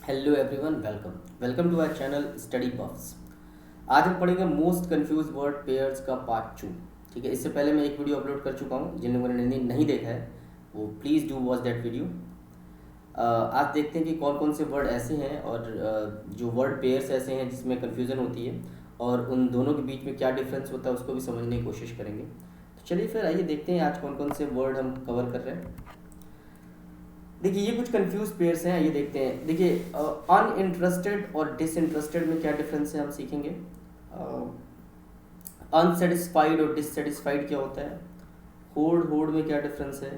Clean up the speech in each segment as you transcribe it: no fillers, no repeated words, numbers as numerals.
Hello everyone, welcome to our channel study buffs. आज हम पढ़ेंगे मोस्ट कंफ्यूज वर्ड पेयर्स का पार्ट 2। ठीक है, इससे पहले मैं एक वीडियो अपलोड कर चुका हूँ। जिन लोगों ने नहीं देखा है वो please do watch that video. आज देखते हैं कि कौन कौन से वर्ड ऐसे हैं और जो वर्ड पेयर्स ऐसे हैं जिसमें कन्फ्यूज़न होती है और उन दोनों के बीच में क्या डिफरेंस होता है उसको भी समझने की कोशिश करेंगे। तो चलिए फिर आइए देखते हैं आज कौन कौन से वर्ड हम कवर कर रहे हैं। देखिए, ये कुछ कंफ्यूज पेयर्स हैं, ये देखते हैं। देखिए, अनइंटरेस्टेड और डिसइंटरेस्टेड में क्या डिफरेंस है हम सीखेंगे। अनसेटिस्फाइड और डिससेटिस्फाइड क्या होता है। होड़ होड़ में क्या डिफरेंस है।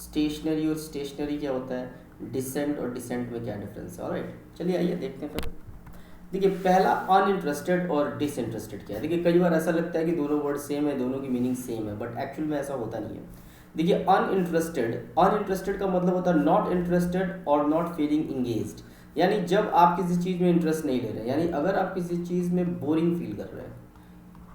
स्टेशनरी और स्टेशनरी क्या होता है। डिसेंट और डिसेंट में क्या डिफरेंस है। ऑलराइट, चलिए आइए देखते हैं फिर। देखिए, पहला अनइंटरेस्टेड और डिसइंटरेस्टेड क्या है। देखिए, कई बार ऐसा लगता है कि दोनों वर्ड सेम है, दोनों की मीनिंग सेम है, बट एक्चुअल में ऐसा होता नहीं है। देखिए, अनइंटरेस्टेड अनइंटरेस्टेड का मतलब होता है नॉट इंटरेस्टेड और नॉट फीलिंग इंगेज्ड। यानी जब आप किसी चीज़ में इंटरेस्ट नहीं ले रहे, यानी अगर आप किसी चीज़ में बोरिंग फील कर रहे हैं,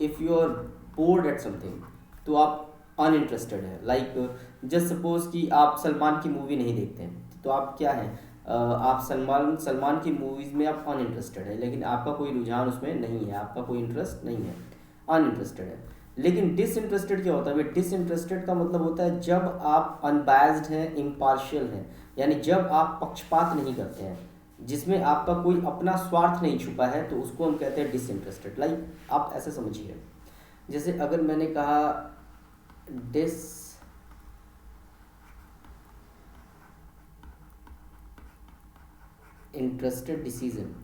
if you are bored at something, तो आप अनइंटरेस्टेड है। लाइक जस्ट सपोज कि आप सलमान की मूवी नहीं देखते हैं, तो आप क्या हैं, आप सलमान सलमान की मूवीज़ में आप अनइंटरेस्टेड है, लेकिन आपका कोई रुझान उसमें नहीं है, आपका कोई इंटरेस्ट नहीं है, अनइंटरेस्टेड है। लेकिन डिसइंटरेस्टेड क्या होता है। डिसइंटरेस्टेड का मतलब होता है जब आप अनबायस्ड हैं, इम्पार्शियल हैं, यानी जब आप पक्षपात नहीं करते हैं, जिसमें आपका कोई अपना स्वार्थ नहीं छुपा है, तो उसको हम कहते हैं डिसइंटरेस्टेड। लाइक आप ऐसे समझिए, जैसे अगर मैंने कहा डिस इंटरेस्टेड डिसीजन,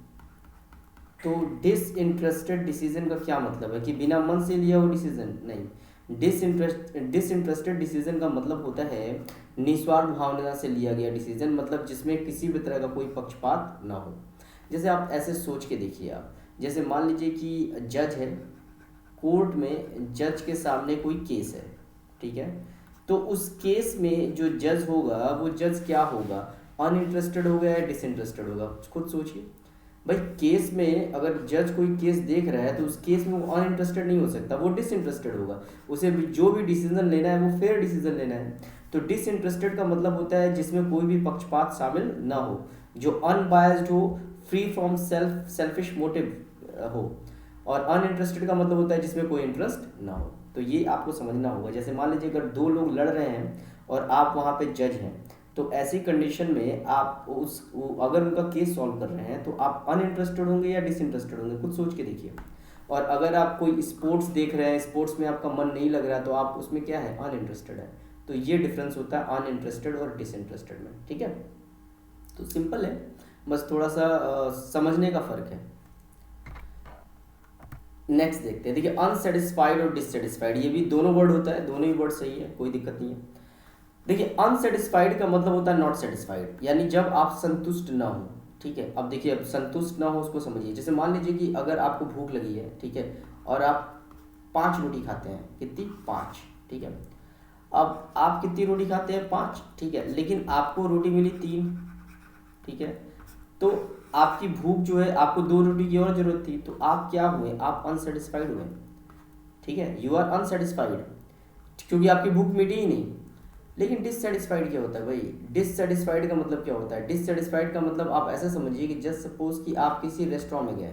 तो डिसइंटरेस्टेड डिसीजन का क्या मतलब है कि बिना मन से लिया हुआ डिसीजन नहीं। डिसइंटरेस्टेड डिसीजन का मतलब होता है निस्वार्थ भावना से लिया गया डिसीजन, मतलब जिसमें किसी भी तरह का कोई पक्षपात ना हो। जैसे आप ऐसे सोच के देखिए, आप जैसे मान लीजिए कि जज है, कोर्ट में जज के सामने कोई केस है, ठीक है। तो उस केस में जो जज होगा वो जज क्या होगा, अनइंटरेस्टेड होगा या डिसइंटरेस्टेड होगा। खुद सोचिए भाई, केस में अगर जज कोई केस देख रहा है तो उस केस में वो अनइंटरेस्टेड नहीं हो सकता, वो डिसइंटरेस्टेड होगा। उसे भी जो भी डिसीजन लेना है वो फेयर डिसीजन लेना है। तो डिसइंटरेस्टेड का मतलब होता है जिसमें कोई भी पक्षपात शामिल ना हो, जो अनबायस्ड हो, फ्री फ्रॉम सेल्फिश मोटिव हो। और अनइंटरेस्टेड का मतलब होता है जिसमें कोई इंटरेस्ट ना हो। तो ये आपको समझना होगा। जैसे मान लीजिए अगर दो लोग लड़ रहे हैं और आप वहाँ पे जज हैं, तो ऐसी कंडीशन में आप अगर उनका केस सॉल्व कर रहे हैं तो आप अनइंटरेस्टेड होंगे या डिसइंटरेस्टेड होंगे, खुद सोच के देखिए। और अगर आप कोई स्पोर्ट्स देख रहे हैं, स्पोर्ट्स में आपका मन नहीं लग रहा, तो आप उसमें क्या है, अनइंटरेस्टेड है। तो ये डिफरेंस होता है अनइंटरेस्टेड और डिसइंटरेस्टेड में, ठीक है। तो सिंपल है, बस थोड़ा सा समझने का फ़र्क है। नेक्स्ट देखते हैं। देखिए, अनसेटिस्फाइड और डिससेटिस्फाइड, ये भी दोनों वर्ड होता है, दोनों ही वर्ड सही है, कोई दिक्कत नहीं है। देखिए, अनसेटिस्फाइड का मतलब होता है नॉट सेटिस्फाइड, यानी जब आप संतुष्ट ना हो, ठीक है। अब देखिए, अब संतुष्ट ना हो उसको समझिए। जैसे मान लीजिए कि अगर आपको भूख लगी है, ठीक है, और आप 5 रोटी खाते हैं, कितनी, 5, ठीक है। अब आप कितनी रोटी खाते हैं, 5, ठीक है, लेकिन आपको रोटी मिली 3, ठीक है। तो आपकी भूख जो है, आपको 2 रोटी की और जरूरत थी, तो आप क्या हुए, आप अनसेटिस्फाइड हुए, ठीक है, यू आर अनसेटिस्फाइड, क्योंकि आपकी भूख मिटी ही नहीं। लेकिन डिससेटिस्फाइड क्या होता है भाई, डिससेटिस्फाइड का मतलब क्या होता है। डिससेटिस्फाइड का मतलब आप ऐसा समझिए कि जस्ट सपोज कि आप किसी रेस्टोरेंट में गए,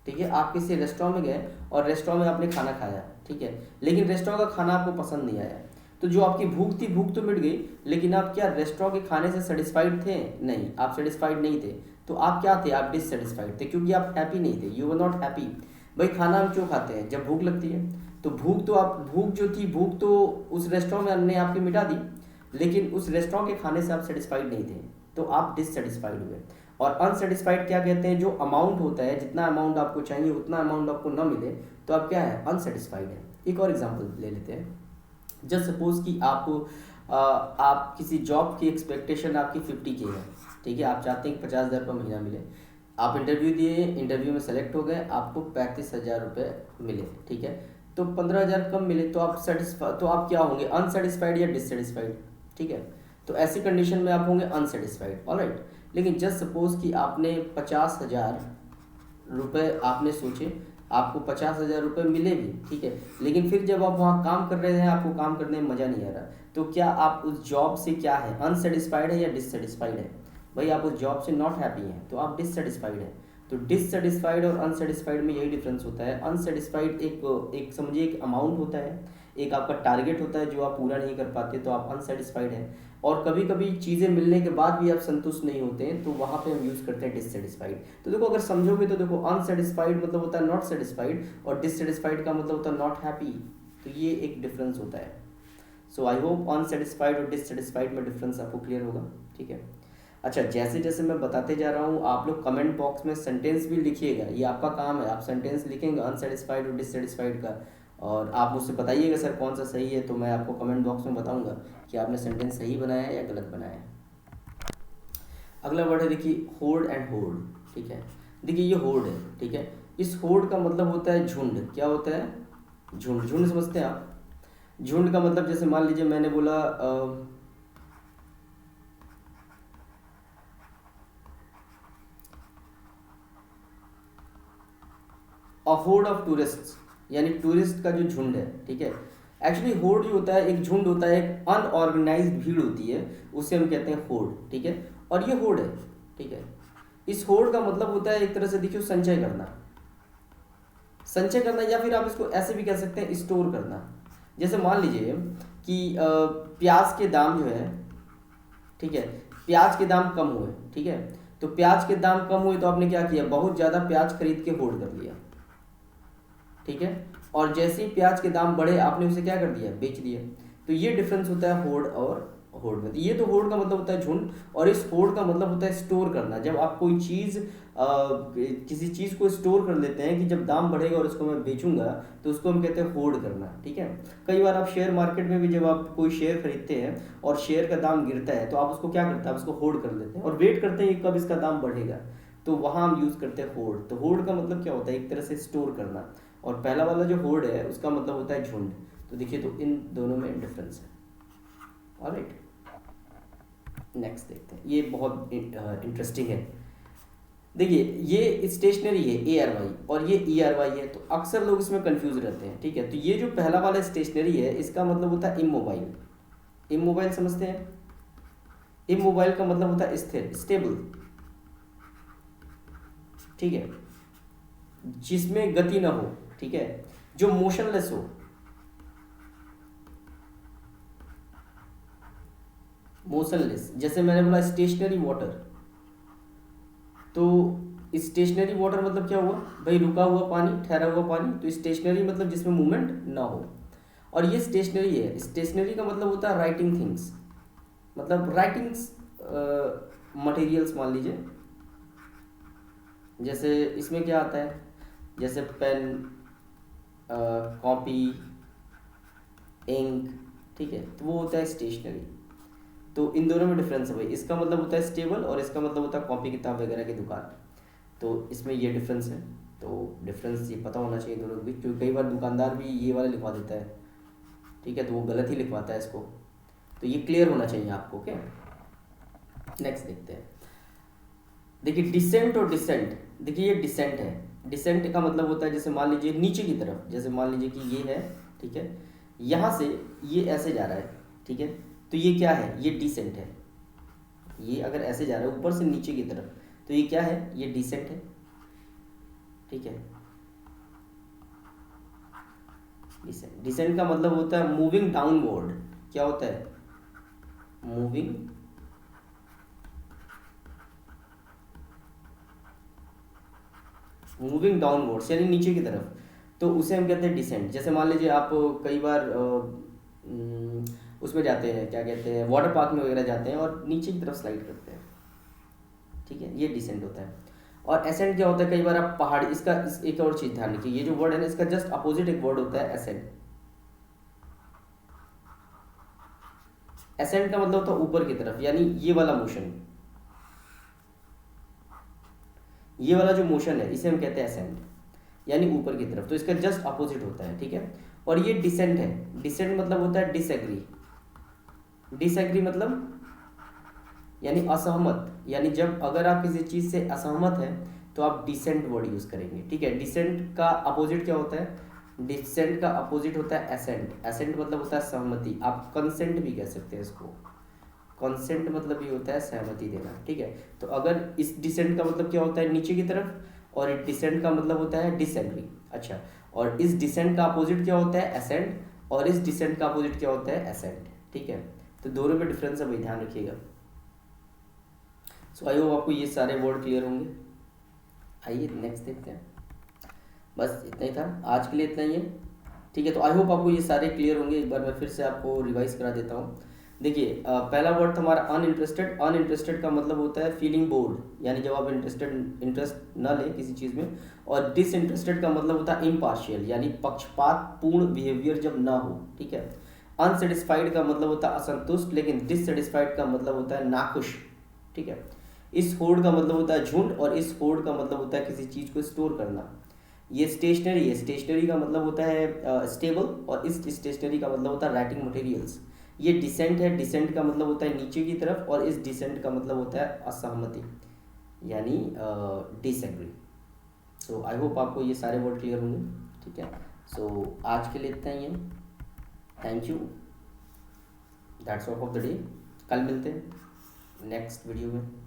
ठीक है, आप किसी रेस्टोरेंट में गए और रेस्टोरेंट में आपने खाना खाया, ठीक है, लेकिन रेस्टोरेंट का खाना आपको पसंद नहीं आया। तो जो आपकी भूख थी, भूख तो मिट गई, लेकिन आप क्या रेस्टोरेंट के खाने से सेटिस्फाइड थे, नहीं, आप सेटिस्फाइड नहीं थे। तो आप क्या थे, आप डिससेटिस्फाइड थे, क्योंकि आप हैप्पी नहीं थे, यू वर नॉट हैप्पी। भाई, खाना हम क्यों खाते हैं, जब भूख लगती है। तो भूख जो थी, भूख तो उस रेस्टोरेंट में ने आपकी मिटा दी, लेकिन उस रेस्टोरेंट के खाने से आप सेटिस्फाइड नहीं थे, तो आप डिससेटिस्फाइड हुए। और अनसेटिस्फाइड क्या कहते हैं, जो अमाउंट होता है, जितना अमाउंट आपको चाहिए उतना अमाउंट आपको ना मिले, तो आप क्या है, अनसेटिस्फाइड है। एक और एग्जांपल ले लेते हैं। जस्ट सपोज कि आप किसी जॉब की एक्सपेक्टेशन आपकी 50K है, ठीक है, आप चाहते हैं कि 50,000 रुपये महीना मिले। आप इंटरव्यू दिए, इंटरव्यू में सेलेक्ट हो गए, आपको 35,000 रुपये मिले, ठीक है। तो 15,000 कम मिले, तो आप तो आप क्या होंगे, अनसेटिस्फाइड या डिससेटिस्फाइड, ठीक है। तो ऐसी कंडीशन में आप होंगे अनसेटिस्फाइड, ऑलराइट। लेकिन जस्ट सपोज कि आपने 50,000 रुपये आपने सोचे, आपको 50,000 रुपये मिले भी, ठीक है, लेकिन फिर जब आप वहाँ काम कर रहे हैं, आपको काम करने में मज़ा नहीं आ रहा, तो क्या आप उस जॉब से क्या है, अनसेटिस्फाइड है या डिससेटिस्फाइड है? भाई आप उस जॉब से नॉट हैप्पी हैं तो आप डिससेटिस्फाइड हैं। तो डिससेटिस्फाइड और अनसेटिस्फाइड में यही डिफरेंस होता है। अनसेटिस्फाइड एक समझिए एक अमाउंट होता है, एक आपका टारगेट होता है जो आप पूरा नहीं कर पाते तो आप अनसेटिस्फाइड हैं। और कभी कभी चीज़ें मिलने के बाद भी आप संतुष्ट नहीं होते हैं तो वहाँ पे हम यूज़ करते हैं डिससेटिस्फाइड। तो देखो अगर समझोगे तो देखो अनसेटिस्फाइड मतलब होता है नॉट सेटिस्फाइड और डिससेटिस्फाइड का मतलब होता है नॉट हैप्पी। तो ये एक डिफरेंस होता है। सो आई होप अनसेटिस्फाइड और डिससेटिस्फाइड में डिफरेंस आपको क्लियर होगा। ठीक है। अच्छा, जैसे जैसे मैं बताते जा रहा हूँ आप लोग कमेंट बॉक्स में सेंटेंस भी लिखिएगा, ये आपका काम है। आप सेंटेंस लिखेंगे अनसेटिस्फाइड और डिससेटिस्फाइड का, और आप मुझसे बताइएगा सर कौन सा सही है, तो मैं आपको कमेंट बॉक्स में बताऊंगा कि आपने सेंटेंस सही बनाया है या गलत बनाया है। अगला वर्ड है देखिए होर्ड एंड होर्ड। ठीक है, देखिए ये होर्ड है। ठीक है, इस होर्ड का मतलब होता है झुंड। क्या होता है? झुंड। झुंड समझते हैं आप? झुंड का मतलब जैसे मान लीजिए मैंने बोला अ होर्ड ऑफ टूरिस्ट, यानी टूरिस्ट का जो झुंड है। ठीक है, एक्चुअली होर्ड जो होता है एक झुंड होता है, एक अनऑर्गेनाइज्ड भीड़ होती है, उसे हम कहते हैं होर्ड। ठीक है, और ये होर्ड है। ठीक है, इस होर्ड का मतलब होता है एक तरह से देखिए संचय करना। संचय करना, या फिर आप इसको ऐसे भी कह सकते हैं स्टोर करना। जैसे मान लीजिए कि प्याज के दाम जो है, ठीक है, प्याज के दाम कम हुए। ठीक है, तो प्याज के दाम कम हुए तो आपने क्या किया, बहुत ज़्यादा प्याज खरीद के होर्ड कर लिया। ठीक है, और जैसे ही प्याज के दाम बढ़े आपने उसे क्या कर दिया, बेच दिया। तो ये डिफरेंस होता है होर्ड और होर्ड में। ये तो होर्ड का मतलब होता है झुंड, और इस होर्ड का मतलब होता है स्टोर करना। जब आप कोई चीज़ किसी चीज़ को स्टोर कर लेते हैं कि जब दाम बढ़ेगा और उसको मैं बेचूंगा, तो उसको हम कहते हैं होर्ड करना। ठीक है, कई बार आप शेयर मार्केट में भी जब आप कोई शेयर खरीदते हैं और शेयर का दाम गिरता है तो आप उसको क्या करते हैं, आप उसको होल्ड कर लेते हैं और वेट करते हैं कि कब इसका दाम बढ़ेगा। तो वहाँ हम यूज़ करते हैं होल्ड। तो होल्ड का मतलब क्या होता है, एक तरह से स्टोर करना। और पहला वाला जो होल्ड है उसका मतलब होता है झुंड। तो देखिए, तो इन दोनों में डिफरेंस है। ऑलराइट, नेक्स्ट देखते हैं, ये बहुत इंटरेस्टिंग है। देखिए ये स्टेशनरी है ARY और ये ERY है, तो अक्सर लोग इसमें कंफ्यूज रहते हैं। ठीक है, तो ये जो पहला वाला स्टेशनरी है इसका मतलब होता है इमोबाइल। इमोबाइल समझते हैं? इमोबाइल का मतलब होता है स्थिर, स्टेबल। ठीक है, जिसमें गति ना हो। ठीक है, जो मोशनलेस हो। मोशनलेस, जैसे मैंने बोला स्टेशनरी वाटर, तो स्टेशनरी वाटर मतलब क्या हुआ भाई, रुका हुआ पानी, ठहरा हुआ पानी। तो स्टेशनरी मतलब जिसमें मूवमेंट ना हो। और ये स्टेशनरी है। स्टेशनरी का मतलब होता है राइटिंग थिंग्स, मतलब राइटिंग्स मटेरियल्स मान लीजिए। जैसे इसमें क्या आता है, जैसे पेन, कॉपी, इंक। ठीक है, तो वो होता है स्टेशनरी। तो इन दोनों में डिफरेंस है भाई, इसका मतलब होता है स्टेबल और इसका मतलब होता है कॉपी किताब वगैरह की दुकान। तो इसमें ये डिफरेंस है। तो डिफरेंस ये पता होना चाहिए दोनों के बीच, क्योंकि कई बार दुकानदार भी ये वाला लिखवा देता है। ठीक है, तो वो गलत ही लिखवाता है इसको। तो ये क्लियर होना चाहिए आपको। क्या नेक्स्ट देखते हैं, देखिए डिसेंट और डिसेंट। देखिए ये डिसेंट है। डिसेंट का मतलब होता है जैसे मान लीजिए नीचे की तरफ, जैसे मान लीजिए कि ये है। ठीक है, यहाँ से ये ऐसे जा रहा है। ठीक है, तो ये क्या है, ये डिसेंट है। ये अगर ऐसे जा रहा है ऊपर से नीचे की तरफ, तो ये क्या है, ये डिसेंट है। ठीक है, डिसेंट। डिसेंट का मतलब होता है मूविंग डाउनवर्ड। क्या होता है, मूविंग मूविंग डाउनवर्ड्स, यानी नीचे की तरफ। तो उसे हम कहते हैं डिसेंट। जैसे मान लीजिए आप कई बार उसमें जाते हैं, क्या कहते हैं, वाटर पार्क में वगैरह जाते हैं और नीचे की तरफ स्लाइड करते हैं। ठीक है, ये डिसेंट होता है। और एसेंट क्या होता है, कई बार आप पहाड़ी, एक और चीज़ ध्यान रखिए, ये जो वर्ड है ना इसका जस्ट अपोजिट एक वर्ड होता है एसेंट। एसेंट का मतलब होता है ऊपर की तरफ, यानी ये वाला मोशन, ये वाला जो मोशन है इसे हम कहते हैं एसेंट, यानी ऊपर की तरफ। तो इसका जस्ट अपोजिट होता है। ठीक है, और ये डिसेंट है। डिसेंट मतलब होता है डिसएग्री। डिसएग्री मतलब यानी असहमत, यानी जब अगर आप किसी चीज़ से असहमत हैं तो आप डिसेंट वर्ड यूज़ करेंगे। ठीक है, डिसेंट का अपोजिट क्या होता है, डिसेंट का अपोजिट होता है एसेंट। एसेंट मतलब होता है सहमति, आप कंसेंट भी कह सकते हैं इसको। कंसेंट मतलब ये होता है सहमति देना, ठीक है। तो अगर इस डिसेंट का मतलब क्या होता है नीचे की तरफ, और इस डिसेंट का मतलब होता है डिसएग्री। अच्छा, और इस डिसेंट का अपोजिट क्या होता है एसेंट, और इस डिसेंट का अपोजिट क्या होता है एसेंट, ठीक है। तो दोनों में डिफरेंस है भाई, ध्यान रखिएगा। सो आई होप आपको ये सारे वर्ड क्लियर होंगे। आइए नेक्स्ट देखते हैं। बस इतना ही था आज के लिए, इतना ही है, ठीक है। तो आई होप आपको ये सारे क्लियर होंगे। एक बार मैं फिर से आपको रिवाइज करा देता हूँ। देखिए पहला वर्ड था हमारा अनइंटरेस्टेड। अनइंटरेस्टेड का मतलब होता है फीलिंग बोर्ड, यानी जब आप इंटरेस्ट न लें किसी चीज़ में। और डिसइंटरेस्टेड का मतलब होता है इम्पार्शियल, यानी पक्षपात पूर्ण बिहेवियर जब ना हो, ठीक है। अनसेटिस्फाइड का मतलब होता है असंतुष्ट, लेकिन डिससेटिस्फाइड का मतलब होता है नाखुश, ठीक है। इस होड़ का मतलब होता है झुंड, और इस होड़ का मतलब होता है किसी चीज़ को स्टोर करना। ये स्टेशनरी है, स्टेशनरी का मतलब होता है स्टेबल, और इस स्टेशनरी का मतलब होता है राइटिंग मटेरियल्स। ये डिसेंट है, डिसेंट का मतलब होता है नीचे की तरफ, और इस डिसेंट का मतलब होता है असहमति, यानी डिसएग्री। सो आई होप आपको ये सारे वर्ड क्लियर होंगे, ठीक है। सो आज के लिए इतना ही है। Thank you, that's all of the day. कल मिलते हैं नेक्स्ट वीडियो में।